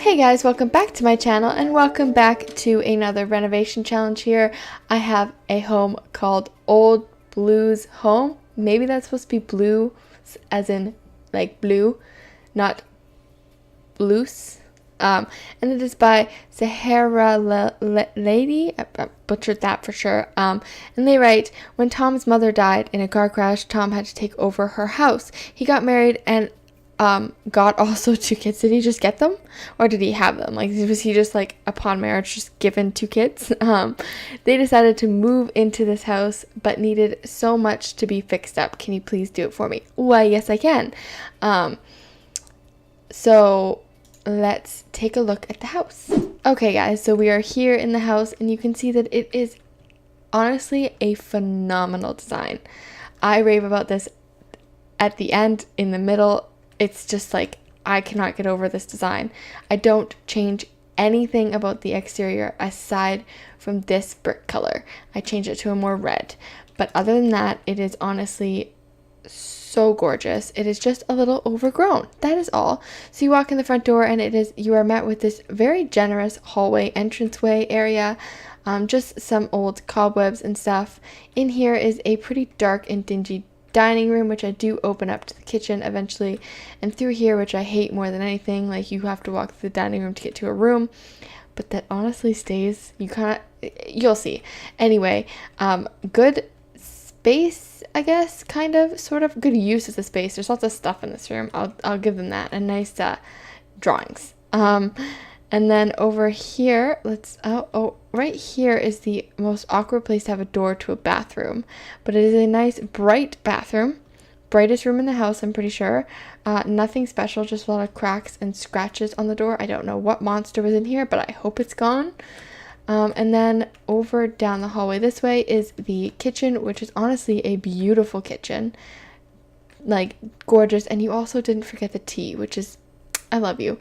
Hey guys, welcome back to my channel and welcome back to another renovation challenge here. I have a home called Old Blues Home. Maybe that's supposed to be blue as in like blue, not blues. And it is by Sahara Lady. I butchered that for sure. And they write, when Tom's mother died in a car crash, Tom had to take over her house. He got married and got also 2 kids. Did he just get them? Or did he have them? Like, was he just like, upon marriage, just given 2 kids? They decided to move into this house, but needed so much to be fixed up. Can you please do it for me? Why, yes, I can. So let's take a look at the house. Okay, guys, so we are here in the house, and you can see that it is honestly a phenomenal design. I rave about this at the end, in the middle. It's just like, I cannot get over this design. I don't change anything about the exterior aside from this brick color. I change it to a more red. But other than that, it is honestly so gorgeous. It is just a little overgrown. That is all. So you walk in the front door and you are met with this very generous hallway entranceway area. Just some old cobwebs and stuff. In here is a pretty dark and dingy dining room, which I do open up to the kitchen eventually, and through here, which I hate more than anything. Like, you have to walk through the dining room to get to a room, but that honestly stays. You'll see. Anyway, good space, I guess, kind of, sort of good use of the space. There's lots of stuff in this room. I'll give them that, and nice drawings. And then over here, right here is the most awkward place to have a door to a bathroom. But it is a nice, bright bathroom. Brightest room in the house, I'm pretty sure. Nothing special, just a lot of cracks and scratches on the door. I don't know what monster was in here, but I hope it's gone. And then over down the hallway this way is the kitchen, which is honestly a beautiful kitchen. Like, gorgeous. And you also didn't forget the tea, which is, I love you.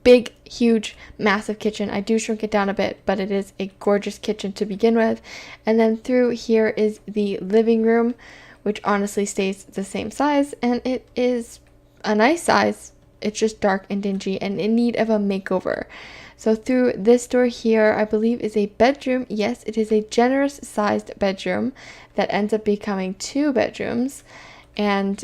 Big, huge, massive kitchen. I do shrink it down a bit, but it is a gorgeous kitchen to begin with. And then through here is the living room, which honestly stays the same size, and it is a nice size. It's just dark and dingy and in need of a makeover. So through this door here, I believe is a bedroom. Yes, it is a generous sized bedroom that ends up becoming 2 bedrooms, and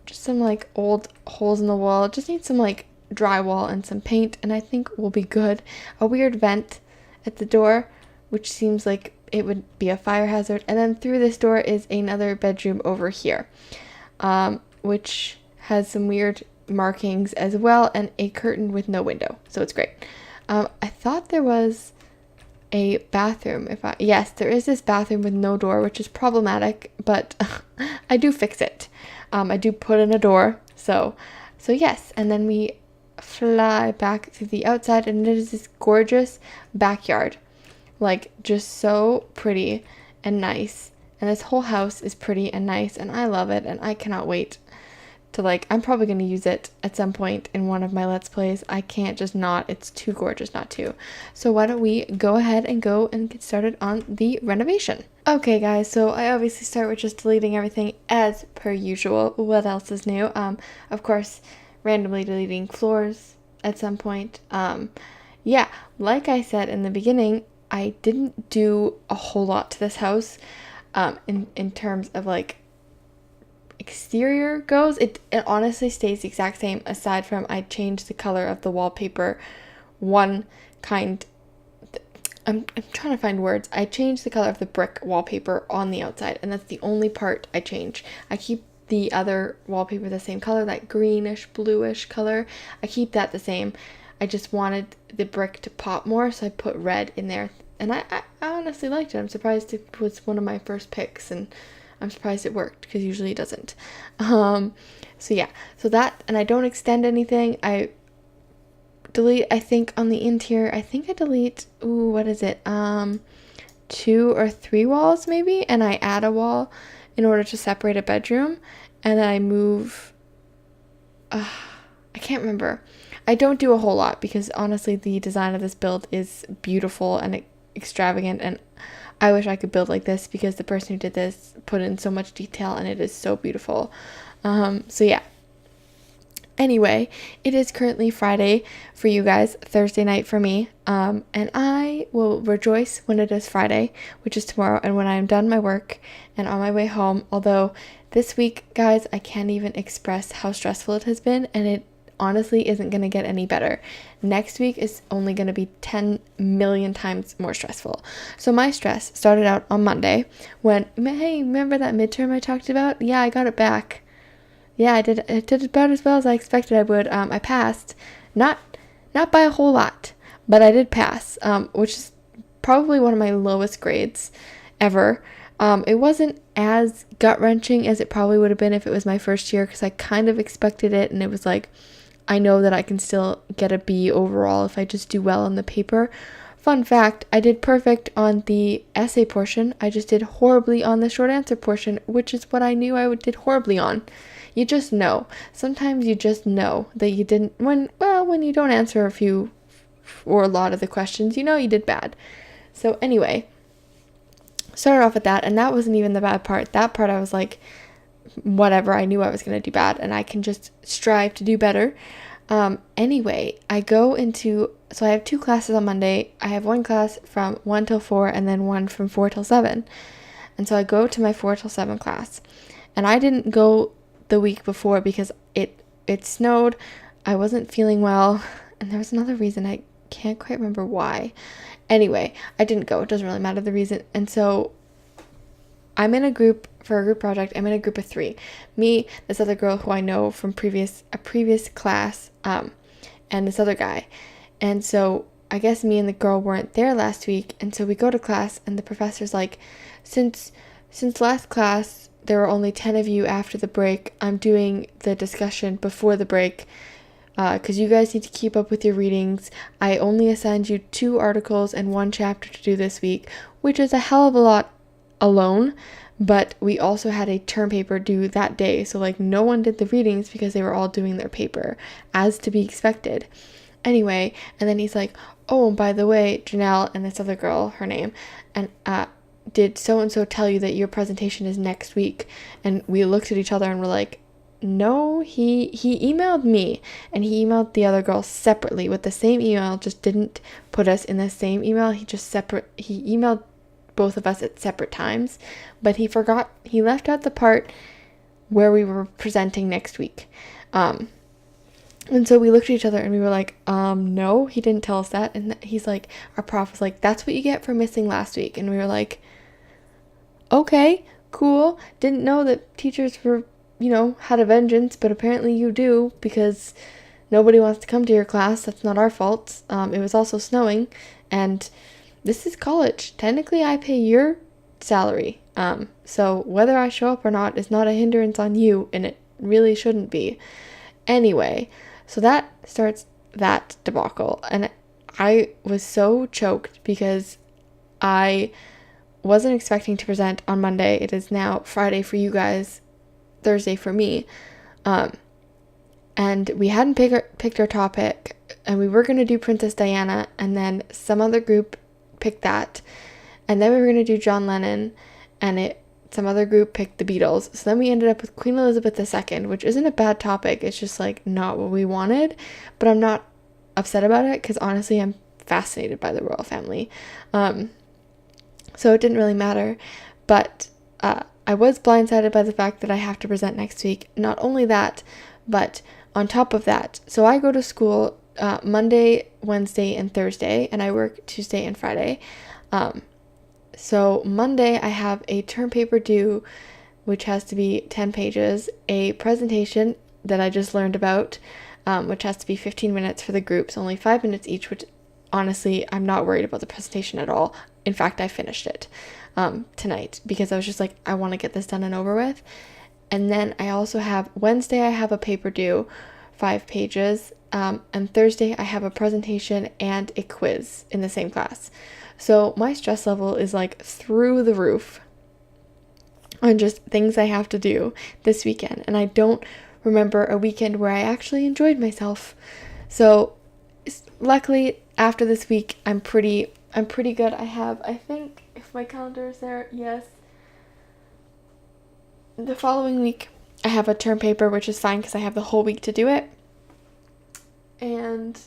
just some like old holes in the wall. Just need some like drywall and some paint, and I think we'll be good. A weird vent at the door, which seems like it would be a fire hazard. And then through this door is another bedroom over here, which has some weird markings as well, and a curtain with no window, so it's great. I thought there was a bathroom. Yes, there is this bathroom with no door, which is problematic, but I do fix it. I do put in a door, so yes. And then we fly back to the outside, and it is this gorgeous backyard, like, just so pretty and nice. And this whole house is pretty and nice, and I love it, and I cannot wait to, I'm probably going to use it at some point in one of my Let's Plays. I can't just not. It's too gorgeous not to. So why don't we go ahead and get started on the renovation. Okay, guys, so I obviously start with just deleting everything as per usual. What else is new? Of course, randomly deleting floors at some point. Yeah, like I said in the beginning, I didn't do a whole lot to this house in terms of like exterior goes. It honestly stays the exact same, aside from I changed the color of the wallpaper I'm trying to find words. I changed the color of the brick wallpaper on the outside, and that's the only part I change. I keep the other wallpaper the same color, that greenish bluish color. I keep that the same. I just wanted the brick to pop more, so I put red in there, and I honestly liked it. I'm surprised it was one of my first picks, and I'm surprised it worked, because usually it doesn't. So yeah, so that, and I don't extend anything. I delete, I think on the interior, I think I delete, what is it, 2 or 3 walls maybe, and I add a wall in order to separate a bedroom, and then I move, I can't remember. I don't do a whole lot, because honestly the design of this build is beautiful and extravagant, and I wish I could build like this, because the person who did this put in so much detail, and it is so beautiful. So yeah, Anyway, it is currently Friday for you guys, Thursday night for me, and I will rejoice when it is Friday, which is tomorrow, and when I am done my work and on my way home. Although this week, guys, I can't even express how stressful it has been, and it honestly isn't going to get any better. Next week is only going to be 10 million times more stressful. So my stress started out on Monday when, hey, remember that midterm I talked about? Yeah, I got it back. Yeah, I did about as well as I expected I would. I passed, not by a whole lot, but I did pass, which is probably one of my lowest grades ever. It wasn't as gut-wrenching as it probably would have been if it was my first year, because I kind of expected it, and it was like, I know that I can still get a B overall if I just do well on the paper. Fun fact, I did perfect on the essay portion. I just did horribly on the short answer portion, which is what I knew I did horribly on. You just know. Sometimes you just know that you didn't, when you don't answer a few or a lot of the questions, you know you did bad. So anyway, started off with that, and that wasn't even the bad part. That part I was like, whatever, I knew I was going to do bad, and I can just strive to do better. Anyway, I have 2 classes on Monday. I have one class from 1 till 4 and then one from 4 till 7. And so I go to my 4 till 7 class, and I didn't go the week before because it snowed. I wasn't feeling well, and there was another reason. I can't quite remember why. Anyway, I didn't go. It doesn't really matter the reason. And so I'm in a group for a group project. I'm in a group of 3. Me, this other girl who I know from a previous class, and this other guy. And so I guess me and the girl weren't there last week, and so we go to class, and the professor's like, since last class there were only 10 of you after the break, I'm doing the discussion before the break, because you guys need to keep up with your readings. I only assigned you 2 articles and 1 chapter to do this week, which is a hell of a lot alone, but we also had a term paper due that day, so like no one did the readings because they were all doing their paper, as to be expected. Anyway, and then he's like, oh, by the way, Janelle and this other girl, her name, and did so-and-so tell you that your presentation is next week? And we looked at each other and were like, no, he emailed me, and he emailed the other girl separately with the same email, just didn't put us in the same email. He emailed both of us at separate times, but he left out the part where we were presenting next week. And so we looked at each other and we were like, no, he didn't tell us that. And he's like, our prof was like, that's what you get for missing last week. And we were like, okay, cool. Didn't know that teachers were, had a vengeance, but apparently you do, because nobody wants to come to your class. That's not our fault. It was also snowing, and this is college. Technically, I pay your salary. So whether I show up or not is not a hindrance on you, and it really shouldn't be. Anyway, so that starts that debacle, and I was so choked because I wasn't expecting to present on Monday. It is now Friday for you guys, Thursday for me, and we hadn't picked our topic, and we were going to do Princess Diana, and then some other group picked that, and then we were going to do John Lennon, and some other group picked the Beatles. So then we ended up with Queen Elizabeth II, which isn't a bad topic. It's just like not what we wanted, but I'm not upset about it because honestly I'm fascinated by the royal family. So it didn't really matter, but I was blindsided by the fact that I have to present next week. Not only that, but on top of that, so I go to school Monday, Wednesday, and Thursday, and I work Tuesday and Friday. So Monday I have a term paper due, which has to be 10 pages, a presentation that I just learned about, which has to be 15 minutes for the groups, only 5 minutes each, which honestly, I'm not worried about the presentation at all. In fact, I finished it tonight because I was just like, I want to get this done and over with. And then I also have Wednesday, I have a paper due, 5 pages, and Thursday I have a presentation and a quiz in the same class. So my stress level is like through the roof on just things I have to do this weekend. And I don't remember a weekend where I actually enjoyed myself. So luckily after this week, I'm pretty good. I think if my calendar is there, yes. The following week, I have a term paper, which is fine because I have the whole week to do it. and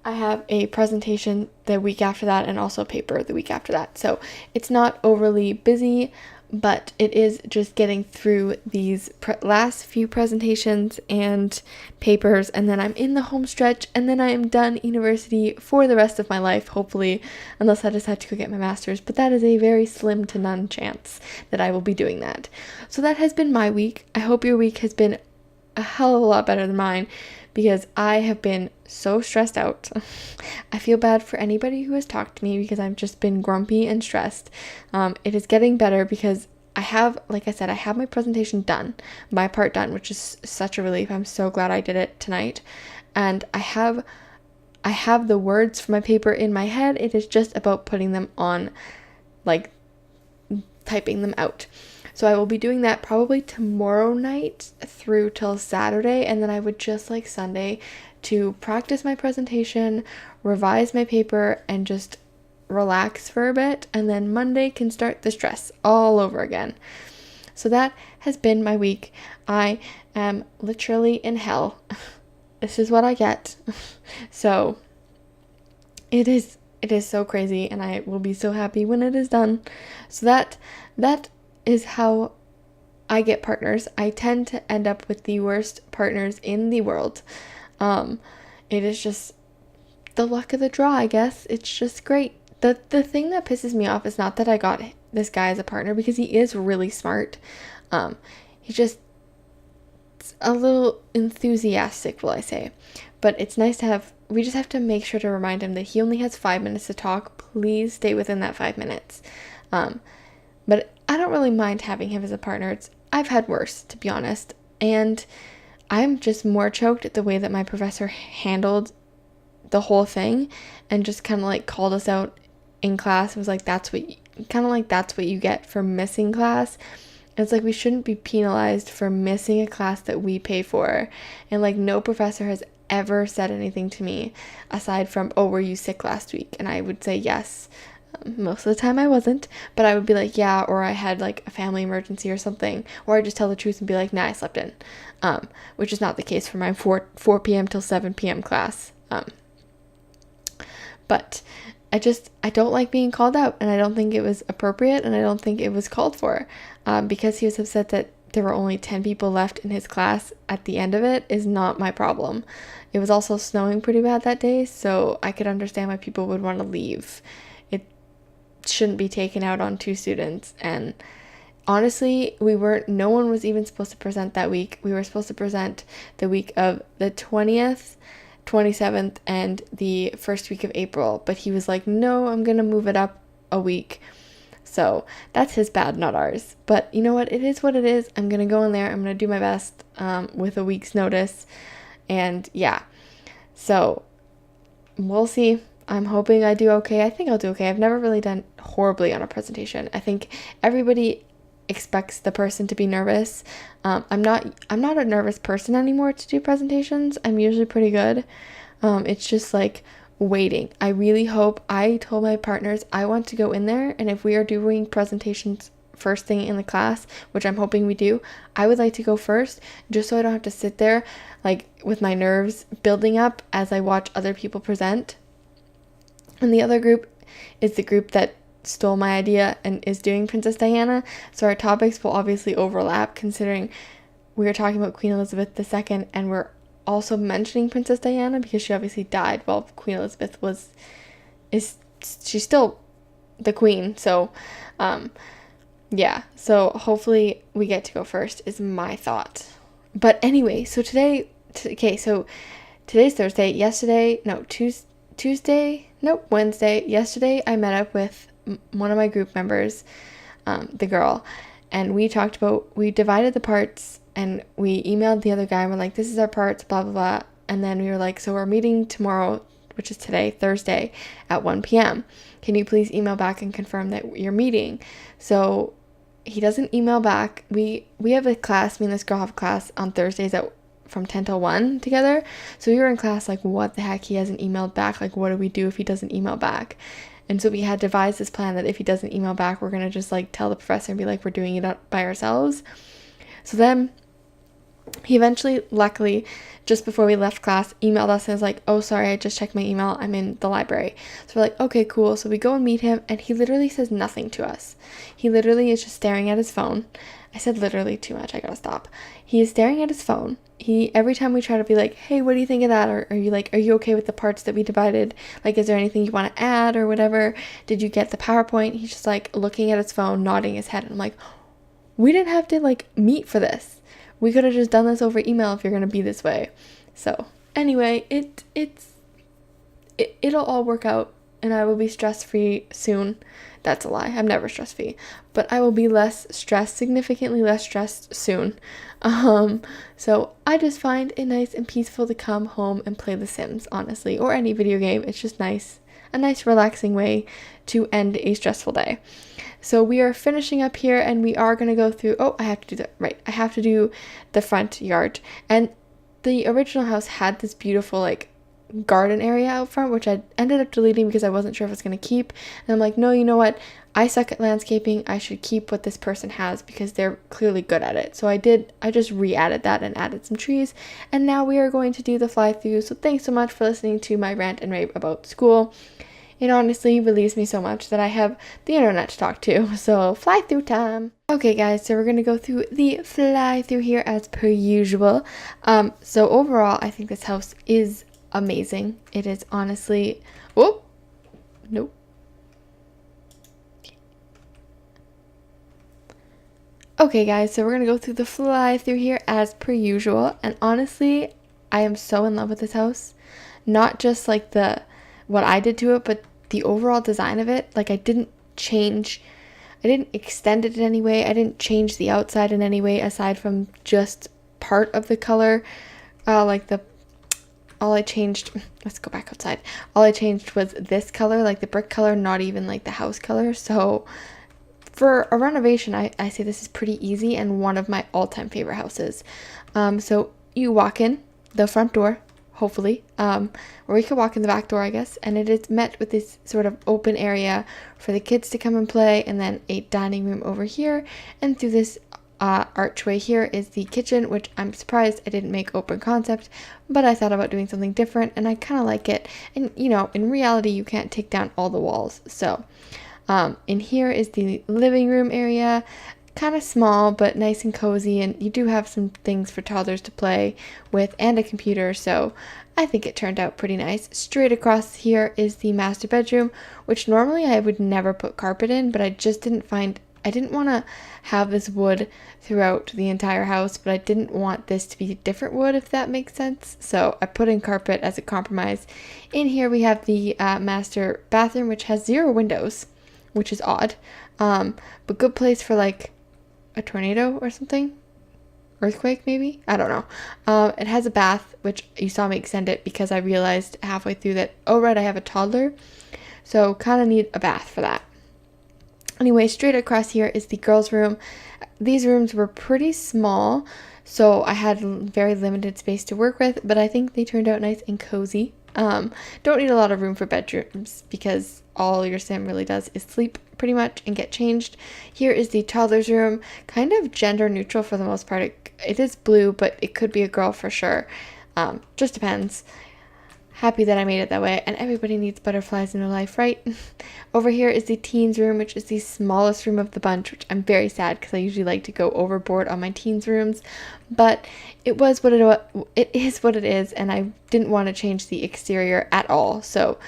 I have a presentation the week after that and also a paper the week after that. So it's not overly busy, but it is just getting through these last few presentations and papers, and then I'm in the home stretch, and then I am done university for the rest of my life, hopefully, unless I decide to go get my master's, but that is a very slim to none chance that I will be doing that. So that has been my week. I hope your week has been a hell of a lot better than mine, because I have been so stressed out. I feel bad for anybody who has talked to me because I've just been grumpy and stressed. It is getting better because I have, like I said, I have my presentation done, my part done, which is such a relief. I'm so glad I did it tonight. And I have the words for my paper in my head. It is just about putting them on, like typing them out. So I will be doing that probably tomorrow night through till Saturday, and then I would just like Sunday to practice my presentation, revise my paper, and just relax for a bit, and then Monday can start the stress all over again. So that has been my week. I am literally in hell. This is what I get. So it is so crazy, and I will be so happy when it is done. So that is how I get partners. I tend to end up with the worst partners in the world. It is just the luck of the draw, I guess. It's just great. The thing that pisses me off is not that I got this guy as a partner, because he is really smart. He's just a little enthusiastic, will I say. But it's nice to have, we just have to make sure to remind him that he only has 5 minutes to talk. Please stay within that 5 minutes. But I don't really mind having him as a partner. I've had worse, to be honest. And I'm just more choked at the way that my professor handled the whole thing and just kind of like called us out in class. It was like, that's what you get for missing class. And it's like, we shouldn't be penalized for missing a class that we pay for. And like, no professor has ever said anything to me aside from, oh, were you sick last week? And I would say yes. Most of the time I wasn't, but I would be like, yeah, or I had like a family emergency or something, or I just tell the truth and be like, nah, I slept in, which is not the case for my 4 p.m. till 7 p.m. class. But I don't like being called out, and I don't think it was appropriate, and I don't think it was called for, because he was upset that there were only 10 people left in his class at the end of it is not my problem. It was also snowing pretty bad that day, so I could understand why people would want to leave. Shouldn't be taken out on 2 students, and honestly, no one was even supposed to present that week. We were supposed to present the week of the 20th, 27th, and the first week of April, but he was like, no, I'm gonna move it up a week. So that's his bad, not ours. But you know what, it is what it is. I'm gonna go in there, I'm gonna do my best with a week's notice, and yeah, so we'll see. I'm hoping I do okay. I think I'll do okay. I've never really done horribly on a presentation. I think everybody expects the person to be nervous. I'm not a nervous person anymore to do presentations. I'm usually pretty good. It's just like waiting. I really hope, I told my partners I want to go in there, and if we are doing presentations first thing in the class, which I'm hoping we do, I would like to go first, just so I don't have to sit there like with my nerves building up as I watch other people present. And the other group is the group that stole my idea and is doing Princess Diana. So our topics will obviously overlap, considering we are talking about Queen Elizabeth II and we're also mentioning Princess Diana because she obviously died while Queen Elizabeth she's still the queen. So, yeah. So hopefully we get to go first is my thought. But anyway, so today's Thursday. Wednesday. Yesterday, I met up with one of my group members, the girl, and we divided the parts, and we emailed the other guy, and we're like, this is our parts, blah, blah, blah. And then we were like, so we're meeting tomorrow, which is today, Thursday, at 1 p.m. Can you please email back and confirm that you're meeting? So he doesn't email back. We have a class, me and this girl have a class on Thursdays from 10 till 1 together. So we were in class like, what the heck, he hasn't emailed back. Like, what do we do if he doesn't email back? And so we had devised this plan that if he doesn't email back, we're going to just like tell the professor and be like, we're doing it by ourselves. So then He eventually, luckily, just before we left class, emailed us and was like, oh, sorry, I just checked my email. I'm in the library. So we're like, okay, cool. So we go and meet him, and he literally says nothing to us. He literally is just staring at his phone. I said literally too much. I gotta stop. He is staring at his phone. Every time we try to be like, hey, what do you think of that? Or are you okay with the parts that we divided? Like, is there anything you want to add or whatever? Did you get the PowerPoint? He's just like looking at his phone, nodding his head. And I'm like, we didn't have to like meet for this. We could have just done this over email if you're going to be this way. So anyway, it'll all work out, and I will be stress-free soon. That's a lie. I'm never stress-free, but I will be less stressed, significantly less stressed soon. So I just find it nice and peaceful to come home and play The Sims, honestly, or any video game. It's just nice, a nice relaxing way to end a stressful day. So we are finishing up here, and we are going to go through, I have to do that, right, I have to do the front yard. And the original house had this beautiful, like, garden area out front, which I ended up deleting because I wasn't sure if I was going to keep. And I'm like, no, you know what? I suck at landscaping. I should keep what this person has because they're clearly good at it. So I just re-added that and added some trees. And now we are going to do the fly-through. So thanks so much for listening to my rant and rave about school. It honestly relieves me so much that I have the internet to talk to. So fly-through time. Okay guys, so we're going to go through the fly-through here as per usual. So overall, I think this house is amazing. It is honestly, nope. Okay guys, so we're gonna go through the fly through here as per usual, and honestly, I am so in love with this house. Not just like what I did to it, but the overall design of it. Like I didn't extend it in any way. I didn't change the outside in any way aside from just part of the color, all I changed, let's go back outside. All I changed was this color, like the brick color, not even like the house color. So for a renovation, I say this is pretty easy and one of my all-time favorite houses. So you walk in the front door, hopefully, or we could walk in the back door, I guess, and it is met with this sort of open area for the kids to come and play, and then a dining room over here, and through this archway here is the kitchen, which I'm surprised I didn't make open concept, but I thought about doing something different and I kind of like it. And in reality, you can't take down all the walls. So in here is the living room area, kind of small but nice and cozy, and you do have some things for toddlers to play with and a computer, so I think it turned out pretty nice. Straight across here is the master bedroom, which normally I would never put carpet in, but I didn't want to have this wood throughout the entire house, but I didn't want this to be different wood, if that makes sense. So I put in carpet as a compromise. In here we have the master bathroom, which has 0 windows, which is odd. But good place for like a tornado or something. Earthquake, maybe? I don't know. It has a bath, which you saw me extend it because I realized halfway through that, I have a toddler. So kind of need a bath for that. Anyway, straight across here is the girls' room. These rooms were pretty small, so I had very limited space to work with, but I think they turned out nice and cozy. Don't need a lot of room for bedrooms because all your sim really does is sleep pretty much and get changed. Here is the toddler's room, kind of gender neutral for the most part. It is blue, but it could be a girl for sure. Just depends. Happy that I made it that way, and everybody needs butterflies in their life, right? Over here is the teens room, which is the smallest room of the bunch, which I'm very sad because I usually like to go overboard on my teens rooms, but it is what it is, and I didn't want to change the exterior at all. So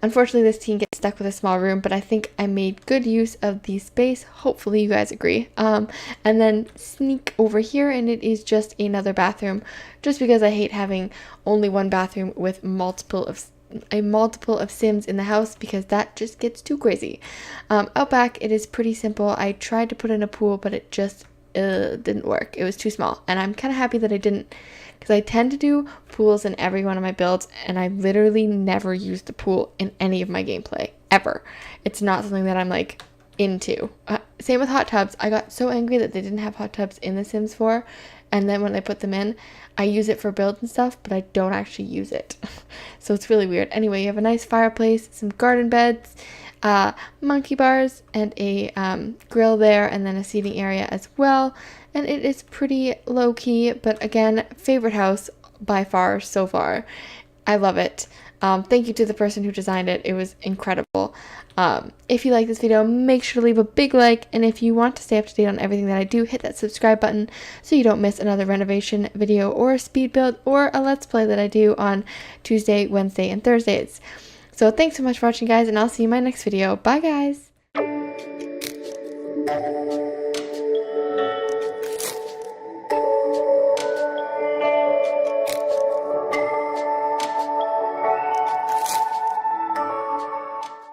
unfortunately this teen gets stuck with a small room, but I think I made good use of the space. Hopefully you guys agree. And then sneak over here, and it is just another bathroom, just because I hate having only one bathroom with a multiple of Sims in the house, because that just gets too crazy. Out back, it is pretty simple. I tried to put in a pool, but it just didn't work. It was too small, and I'm kind of happy that I didn't, because I tend to do pools in every one of my builds, and I literally never use the pool in any of my gameplay, ever. It's not something that I'm like into. Same with hot tubs. I got so angry that they didn't have hot tubs in The Sims 4, and then when I put them in, I use it for builds and stuff, but I don't actually use it. So it's really weird. Anyway, you have a nice fireplace, some garden beds, monkey bars, and a grill there, and then a seating area as well. and it is pretty low-key, but again, favorite house by far so far. I love it. Thank you to the person who designed it. It was incredible. If you like this video, make sure to leave a big like, and if you want to stay up to date on everything that I do, hit that subscribe button so you don't miss another renovation video or a speed build or a let's play that I do on Tuesday, Wednesday, and Thursdays. So thanks so much for watching, guys, and I'll see you in my next video. Bye, guys!